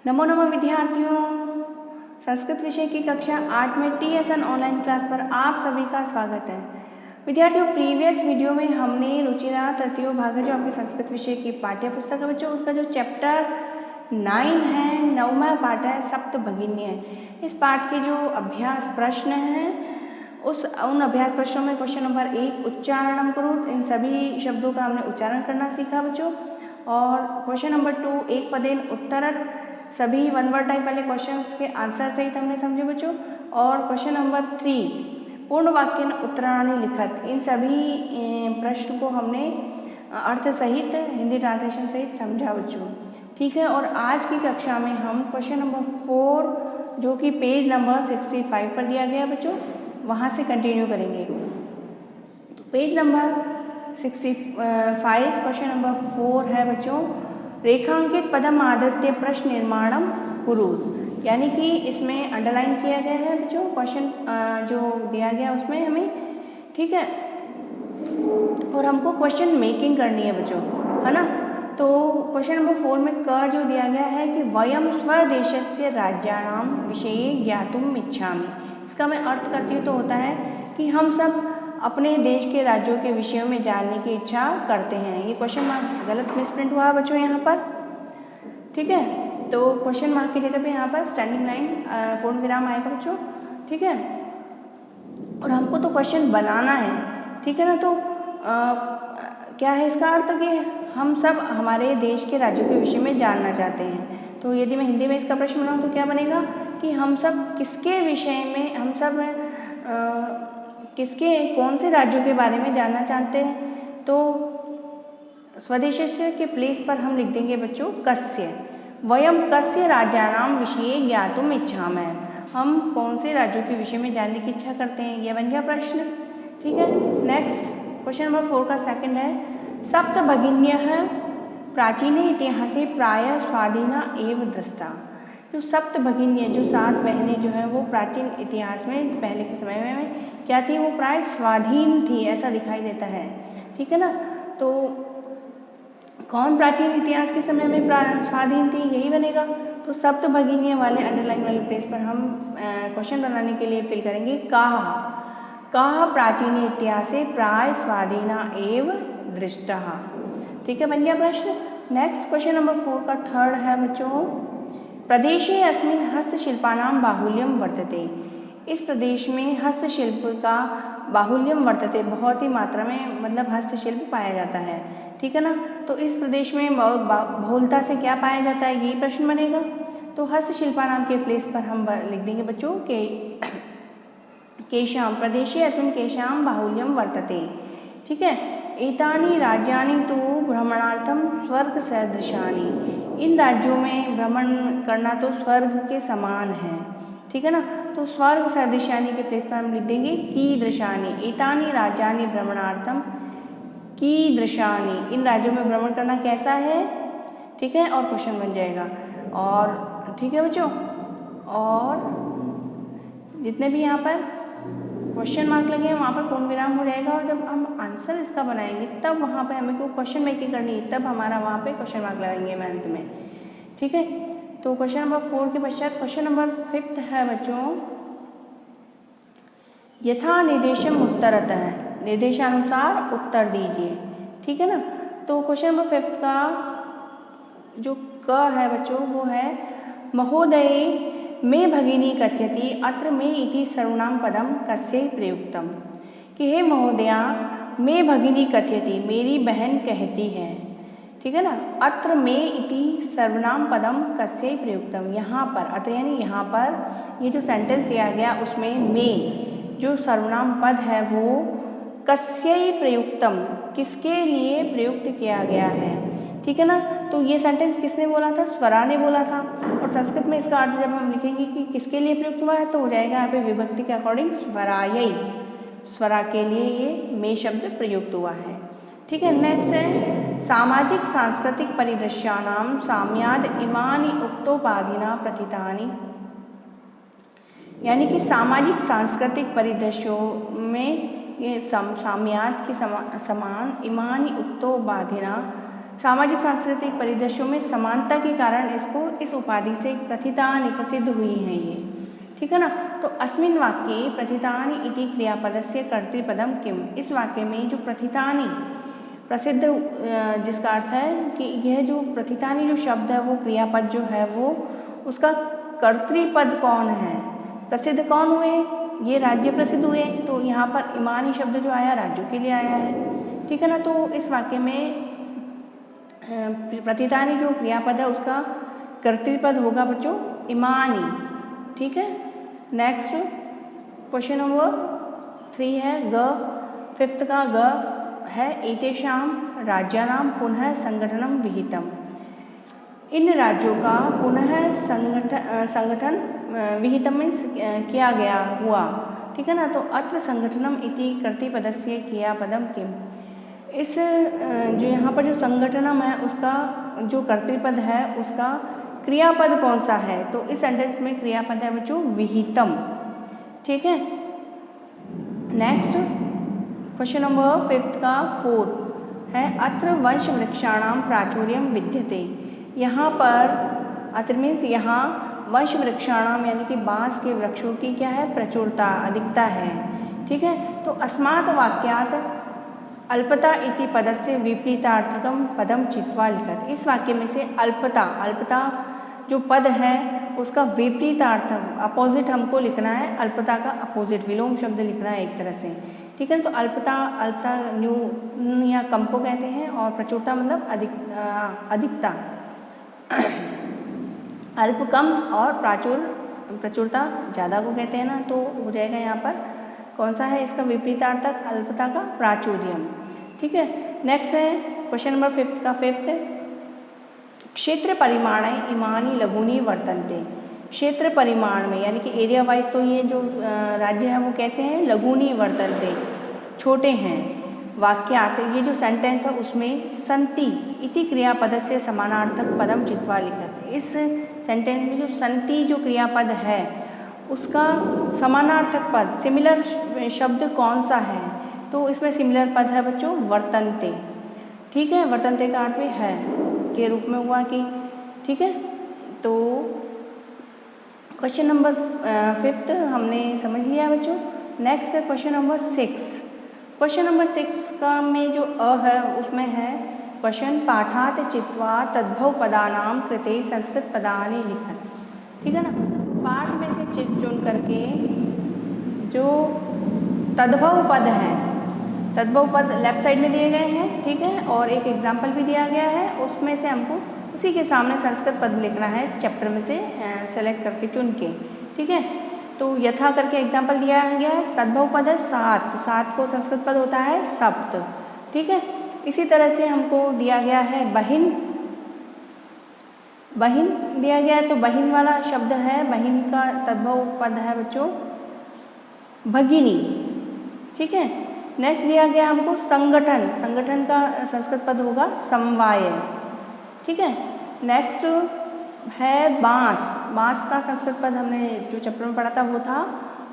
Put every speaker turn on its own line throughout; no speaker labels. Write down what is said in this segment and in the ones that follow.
नमो नमः विद्यार्थियों, संस्कृत विषय की कक्षा 8 में TSN ऑनलाइन क्लास पर आप सभी का स्वागत है। विद्यार्थियों, प्रीवियस वीडियो में हमने रुचिरा तृतीयो भाग जो आपके संस्कृत विषय की पाठ्य पुस्तक है बच्चों, उसका जो चैप्टर 9 है, 9वां पाठ है सप्तभगिनी है। इस पाठ के जो अभ्यास प्रश्न हैं उन अभ्यास प्रश्नों में क्वेश्चन नंबर 1 उच्चारणम कुरुत, इन सभी शब्दों का हमने उच्चारण करना सीखा बच्चों। और क्वेश्चन नंबर 2 एक पदेन उत्तरत, सभी वन वर्ड टाइप वाले क्वेश्चंस के आंसर सहित हमने समझे बच्चों। और क्वेश्चन नंबर 3 पूर्ण वाक्य उत्तराणी लिखत, इन सभी प्रश्न को हमने अर्थ सहित हिंदी ट्रांसलेशन सहित समझा बच्चों। ठीक है, और आज की कक्षा में हम क्वेश्चन नंबर 4 जो कि पेज नंबर 65 पर दिया गया बच्चों, वहाँ से कंटिन्यू करेंगे। तो पेज नंबर 65 क्वेश्चन नंबर 4 है बच्चों, रेखांकित पदम आदित्य प्रश्न निर्माणम कुरुत, यानी कि इसमें अंडरलाइन किया गया है बच्चों क्वेश्चन जो दिया गया उसमें हमें। ठीक है, और हमको क्वेश्चन मेकिंग करनी है बच्चों, है ना। तो क्वेश्चन नंबर 4 में क जो दिया गया है कि वयम स्वदेशस्य राज्याणाम विषये ज्ञातुम इच्छामि, इसका मैं अर्थ करती हूँ तो होता है कि हम सब अपने देश के राज्यों के विषयों में जानने की इच्छा करते हैं। ये क्वेश्चन मार्क गलत मिसप्रिंट हुआ बच्चों यहाँ पर। ठीक है, तो क्वेश्चन मार्क की जगह पे यहाँ पर स्टैंडिंग लाइन पूर्ण विराम आएगा बच्चों। ठीक है, और हमको तो क्वेश्चन बनाना है। ठीक है ना, तो क्या है इसका अर्थ कि हम सब हमारे देश के राज्यों के विषय में जानना चाहते हैं। तो यदि मैं हिंदी में इसका प्रश्न बनाऊँ तो क्या बनेगा कि हम सब किसके विषय में, हम सब किसके कौन से राज्यों के बारे में जानना चाहते हैं। तो स्वदेशस्य के प्लेस पर हम लिख देंगे बच्चों कस्य, वयम कस्य राज्याणाम विषये ज्ञातुम इच्छामः, हम कौन से राज्यों के विषय में जानने की इच्छा करते हैं, यह बन गया प्रश्न। ठीक है, नेक्स्ट क्वेश्चन नंबर 4 का सेकंड है, सप्तभगिन्यः प्राचीने इतिहासे प्रायः स्वाधीना एव दृष्टा। जो सप्तभगिनी जो 7 बहनें जो हैं वो प्राचीन इतिहास में पहले के समय में क्या थी, वो प्राय स्वाधीन थी, ऐसा दिखाई देता है। ठीक है ना, तो कौन प्राचीन इतिहास के समय में स्वाधीन थी, यही बनेगा। तो सप्तभगिनी वाले अंडरलाइन वाले प्लेस पर हम क्वेश्चन बनाने के लिए फिल करेंगे कहा प्राचीन इतिहासे प्राय स्वाधीना एव दृष्टा। ठीक है, बन गया प्रश्न। नेक्स्ट क्वेश्चन नंबर 4 का थर्ड है बच्चों, प्रदेशे अस्मिन् हस्तशिल्पानां बाहुल्यम वर्तते, इस प्रदेश में हस्तशिल्प का बाहुल्यम वर्तते, बहुत ही मात्रा में मतलब हस्तशिल्प पाया जाता है। ठीक है ना, तो इस प्रदेश में बहुलता से क्या पाया जाता है, यही प्रश्न बनेगा। तो हस्तशिल्पानां के प्लेस पर हम लिख देंगे बच्चों के केशाम, प्रदेशे अस्मिन् केशाम बाहुल्यम वर्तते। ठीक है, एतानि राज्यानि तु भ्रमणार्थम स्वर्ग सदृशानि, इन राज्यों में भ्रमण करना तो स्वर्ग के समान है। ठीक है ना, तो स्वर्ग सदृशानि के प्लेस पर हम लिख देंगे कीदृशानि, एतानि राज्यानि भ्रमणार्थम कीदृशानि, इन राज्यों में भ्रमण करना कैसा है। ठीक है, और क्वेश्चन बन जाएगा। और ठीक है बच्चों, और जितने भी यहाँ पर क्वेश्चन मार्क लगे हैं वहाँ पर पूर्ण विराम हो जाएगा, और जब हम आंसर इसका बनाएंगे तब वहाँ पे हमें को क्वेश्चन मेकिंग करनी है, तब हमारा वहाँ पे क्वेश्चन मार्क लगाएंगे अंत में। ठीक है, तो क्वेश्चन नंबर 4 के पश्चात क्वेश्चन नंबर 5 है बच्चों, यथा निर्देशम उत्तरतः, निर्देशानुसार उत्तर दीजिए। ठीक है ना, तो क्वेश्चन नंबर 5 का जो क है बच्चों वो है, महोदय मे भगिनी कथयति अत्र मे इति सर्वनाम पदम कस्य प्रयुक्तम, कि हे महोदया मे भगिनी कथयति, मेरी बहन कहती है। ठीक है ना, अत्र मे इति सर्वनाम पदम कस्य प्रयुक्तम, यहाँ पर अत्र यानी यहाँ पर ये जो सेंटेंस दिया गया उसमें मे जो सर्वनाम पद है वो कस्य प्रयुक्तम, किसके लिए प्रयुक्त किया गया है। ठीक है ना, तो ये सेंटेंस किसने बोला था, स्वरा ने बोला था। और संस्कृत में इसका अर्थ जब हम लिखेंगे कि किसके लिए प्रयुक्त हुआ है तो हो जाएगा यहाँ पे विभक्ति के अकॉर्डिंग स्वरायै, स्वरा के लिए ये मे शब्द प्रयुक्त हुआ है। ठीक है, नेक्स्ट है सामाजिक सांस्कृतिक परिदृश्यानां साम्याद इमानि उक्तोपाधिना प्रथितानि, यानी कि सामाजिक सांस्कृतिक परिदृश्यों में ये साम्याद के समान इमानि उक्तोपाधिना सामाजिक सांस्कृतिक परिदृश्यों में समानता के कारण इसको इस उपाधि से प्रथितानि प्रसिद्ध हुई हैं ये, ठीक है ना। तो अस्मिन् वाक्ये प्रथितानि इति क्रियापदस्य कर्तृपदम किम, इस वाक्य में जो प्रथितानि प्रसिद्ध जिसका अर्थ है कि यह जो प्रथितानि जो शब्द है वो क्रियापद जो है वो उसका कर्तृपद कौन है, प्रसिद्ध कौन हुए, ये राज्य प्रसिद्ध हुए। तो यहाँ पर इमानी शब्द जो आया राज्यों के लिए आया है, ठीक है ना। तो इस वाक्य में प्रथितानि जो क्रियापद है उसका कर्तृपद होगा बच्चों इमानी, ठीक है। नेक्स्ट क्वेश्चन नंबर 3 है ग, 5th का ग है एतेषां राज्यानां पुनः संगठनम विहितम, इन राज्यों का पुनः संगठन विहितम मीन्स किया गया हुआ, ठीक है ना। तो अत्र संगठनम इति कर्तृपदस्य क्रियापदम किम, इस जो यहाँ पर जो संगठनम है उसका जो कर्तृपद है उसका क्रियापद कौन सा है, तो इस सेंटेंस में क्रियापद है बच्चों विहितम, ठीक है। नेक्स्ट क्वेश्चन नंबर 5th का 4 है अत्र वंश वृक्षाणाम प्राचुर्यम विद्यते, यहाँ पर अत्र मीन्स यहाँ वंश वृक्षाणाम यानी कि बांस के वृक्षों की क्या है प्रचुरता अधिकता है, ठीक है। तो अस्मात् वाक्यात् अल्पता इति पदस्य विपरीतार्थकम पदम चित्वा लिखत, इस वाक्य में से अल्पता, अल्पता जो पद है उसका विपरीतार्थक अपोजिट हमको लिखना है, अल्पता का अपोजिट विलोम शब्द लिखना है एक तरह से, ठीक है। तो अल्पता, अल्पता न्यू या कम को कहते हैं और प्रचुरता मतलब अधिकता अल्प कम और प्रचुरता ज़्यादा को कहते हैं ना। तो हो जाएगा यहाँ पर कौन सा है इसका विपरीतार्थक अल्पता का प्राचुर्यम, ठीक है। नेक्स्ट है क्वेश्चन नंबर 5th का 5th क्षेत्र परिमाण इमानी लघुनी वर्तन्ते, क्षेत्र परिमाण में यानी कि एरिया वाइज तो ये जो राज्य है वो कैसे हैं लघुनी वर्तन्ते छोटे हैं। वाक्यात ये जो सेंटेंस है उसमें संति इति क्रियापद से समानार्थक पदम चित्वा लिखत, इस सेंटेंस में जो संति जो क्रियापद है उसका समानार्थक पद सिमिलर शब्द कौन सा है, तो इसमें सिमिलर पद है बच्चों वर्तन्ते, ठीक है। वर्तन्ते का अर्थ में है के रूप में हुआ कि, ठीक है। तो क्वेश्चन नंबर 5th हमने समझ लिया बच्चों। नेक्स्ट है क्वेश्चन नंबर 6, क्वेश्चन नंबर 6 का में जो अ है उसमें है क्वेश्चन पाठात चित्वा तद्भव पदानाम कृते संस्कृत पदानि लिखत, ठीक है ना। पाठ में से चित चुन करके जो तद्भव पद है, तद्भव पद लेफ्ट साइड में दिए गए हैं, ठीक है, और एक एग्जाम्पल भी दिया गया है, उसमें से हमको उसी के सामने संस्कृत पद लिखना है चैप्टर में से सेलेक्ट करके चुन के, ठीक है। तो यथा करके एग्जाम्पल दिया गया है, तद्भव पद है सात, सात को संस्कृत पद होता है सप्त, ठीक है। इसी तरह से हमको दिया गया है बहिन, बहिन दिया गया है तो बहिन वाला शब्द है, बहिन का तद्भव पद है बच्चों भगिनी, ठीक है। नेक्स्ट दिया गया हमको संगठन, संगठन का संस्कृत पद होगा समवाय, ठीक है। नेक्स्ट है बांस, बांस का संस्कृत पद हमने जो चैप्टर में पढ़ा था वो था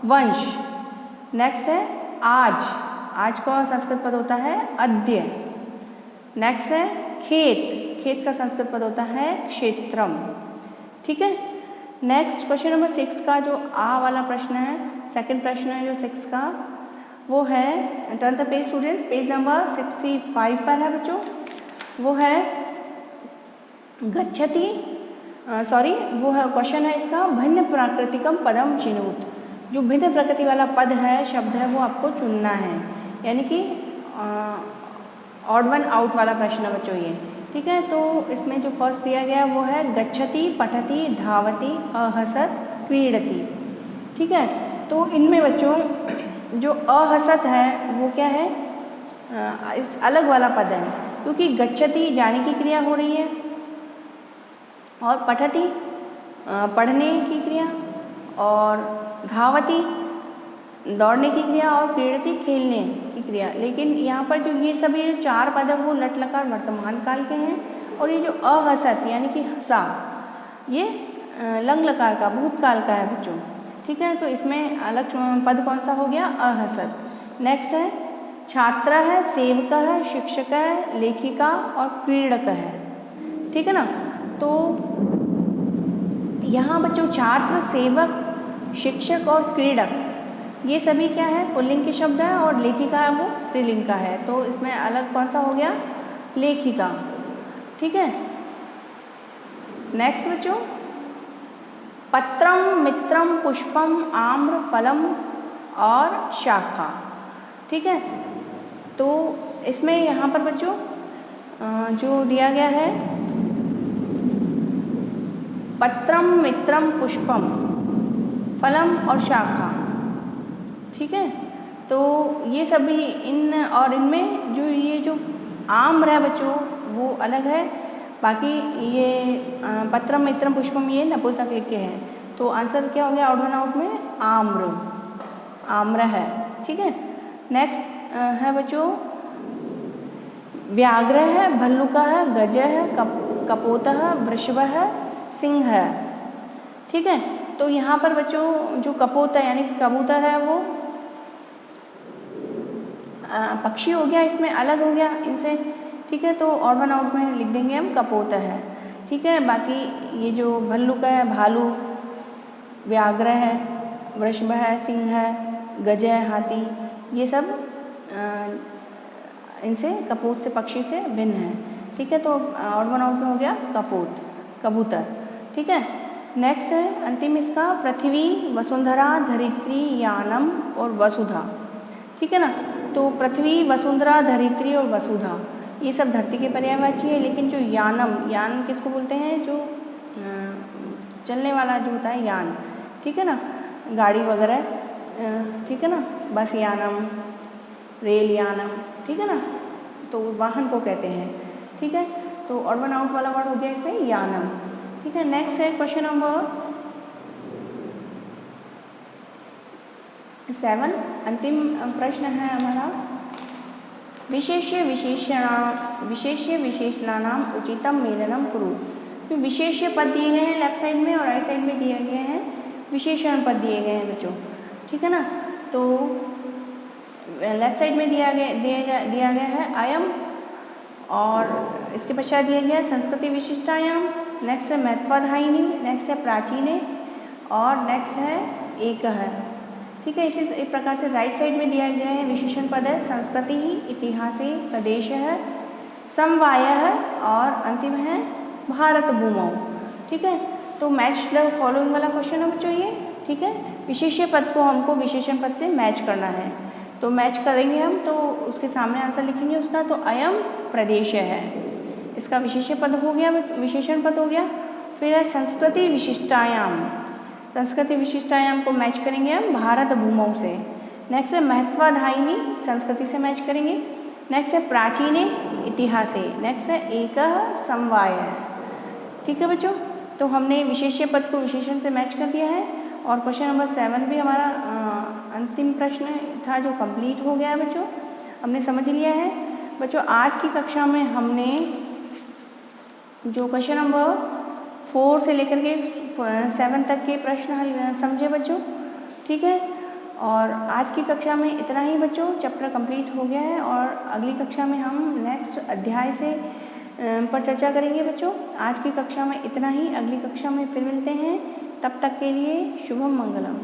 वंश। नेक्स्ट है आज, आज का संस्कृत पद होता है अद्य। नेक्स्ट है खेत, खेत का संस्कृत पद होता है क्षेत्रम, ठीक है। नेक्स्ट क्वेश्चन नंबर 6 का जो आ वाला प्रश्न है, सेकंड प्रश्न है जो 6 का, वो है turn the page students, page number 65 पर है बच्चों। वो है गच्छति, सॉरी वो है क्वेश्चन है इसका भिन्न प्राकृतिकम पदम चिनोत, जो भिन्न प्रकृति वाला पद है शब्द है वो आपको चुनना है, यानी कि ऑड वन आउट वाला प्रश्न है बच्चों ये, ठीक है। तो इसमें जो फर्स्ट दिया गया वो है गच्छति पठति धावति अहसत क्रीडति, ठीक है। तो इनमें बच्चों जो अहसत है वो क्या है, इस अलग वाला पद है, क्योंकि गच्छति जाने की क्रिया हो रही है और पठति पढ़ने की क्रिया और धावति दौड़ने की क्रिया और क्रीडति खेलने की क्रिया। लेकिन यहाँ पर जो ये सभी चार पद है वो लट लकार वर्तमान काल के हैं, और ये जो अहसत यानी कि हंसा ये लंग लकार का भूतकाल का है बच्चों, ठीक है। तो इसमें अलग पद कौन सा हो गया अहसत। नेक्स्ट है छात्र है, सेवक है, शिक्षक है, लेखिका और क्रीड़क है। ठीक है ना। तो यहाँ बच्चों छात्र, सेवक, शिक्षक और क्रीड़क ये सभी क्या है, पुल्लिंग के शब्द है, और लेखिका है वो स्त्रीलिंग का है। तो इसमें अलग कौन सा हो गया, लेखिका। ठीक है। नेक्स्ट बच्चों, पत्रम, मित्रम, पुष्पम, आम्र, फलम और शाखा। ठीक है। तो इसमें यहाँ पर बच्चों जो दिया गया है, पत्रम, मित्रम, पुष्पम, फलम और शाखा। ठीक है। तो ये सभी इन और इनमें जो ये जो आम्र है बच्चों वो अलग है, बाकी ये पत्रम, मित्रम, पुष्पम ये नपुंसक लिंग के हैं। तो आंसर क्या हो गया आउट वन आउट में, आम्र, आम्र है। ठीक है। नेक्स्ट है बच्चों, व्याघ्र है, भल्लुका है, गज है, कपोत है, वृषभ है, सिंह है। ठीक है। तो यहाँ पर बच्चों जो कपोत है यानी कि कबूतर है वो पक्षी हो गया, इसमें अलग हो गया इनसे। ठीक है। तो ऑड वन आउट में लिख देंगे हम कपोत है। ठीक है। बाकी ये जो भल्लुक है, भालू, व्याघ्र है, वृषभ है, सिंह है, गज है, हाथी, ये सब इनसे कपोत से पक्षी से भिन्न है। ठीक है। तो ऑड वन आउट में हो गया कपोत, कबूतर। ठीक है। नेक्स्ट है अंतिम इसका, पृथ्वी, वसुंधरा, धरित्री, यानम और वसुधा। ठीक है ना। तो पृथ्वी, वसुंधरा, धरित्री और वसुधा ये सब धरती के पर्यायवाची है, लेकिन जो यानम, यान किसको बोलते हैं, जो चलने वाला जो होता है यान। ठीक है ना, गाड़ी वगैरह। ठीक है ना, बस यानम, रेल यानम। ठीक है ना, तो वाहन को कहते हैं। ठीक है। तो ऑड वन आउट वाला वर्ड हो गया इसमें यानम। ठीक है। नेक्स्ट है क्वेश्चन नंबर 7, अंतिम प्रश्न है हमारा, विशेष्य विशेषणानाम उचितम मेलनम कुरु। जो विशेष्य पद दिए गए हैं लेफ्ट साइड में और राइट साइड में दिए गए हैं विशेषण पद दिए गए हैं बच्चों। ठीक है ना। तो लेफ्ट साइड में दिया गया है अयम, और इसके पश्चात दिया गया संस्कृति विशिष्टायाम, नेक्स्ट है महत्वाधायिनी, नेक्स्ट है प्राचीने और नेक्स्ट है एक है। ठीक है। इसी प्रकार से राइट साइड में दिया गया है विशेषण पद है संस्कृति, इतिहासे, प्रदेश है, समवाय है और अंतिम है भारत भूमौ। ठीक है। तो मैच द फॉलोइंग वाला क्वेश्चन है बच्चों ये। ठीक है। विशेष्य पद को हमको विशेषण पद से मैच करना है, तो मैच करेंगे हम, तो उसके सामने आंसर लिखेंगे उसका। तो अयम प्रदेश है, इसका विशेष्य पद हो गया, विशेषण पद हो गया। फिर है संस्कृति विशिष्टायाम, संस्कृति विशिष्टायाम को मैच करेंगे हम भारत भूमौ से। नेक्स्ट है महत्वाधायिनी, संस्कृति से मैच करेंगे। नेक्स्ट है प्राचीने, इतिहासे। नेक्स्ट है एक समवाय। ठीक है बच्चों। तो हमने विशेष्य पद को विशेषण से मैच कर दिया है, और क्वेश्चन नंबर 7 भी हमारा अंतिम प्रश्न था जो कंप्लीट हो गया है बच्चों, हमने समझ लिया है। बच्चों आज की कक्षा में हमने जो क्वेश्चन नंबर 4 से लेकर के 7 तक के प्रश्न हल समझे बच्चों। ठीक है। और आज की कक्षा में इतना ही बच्चों, चैप्टर कंप्लीट हो गया है, और अगली कक्षा में हम नेक्स्ट अध्याय से पर चर्चा करेंगे बच्चों। आज की कक्षा में इतना ही, अगली कक्षा में फिर मिलते हैं, तब तक के लिए शुभम मंगलम।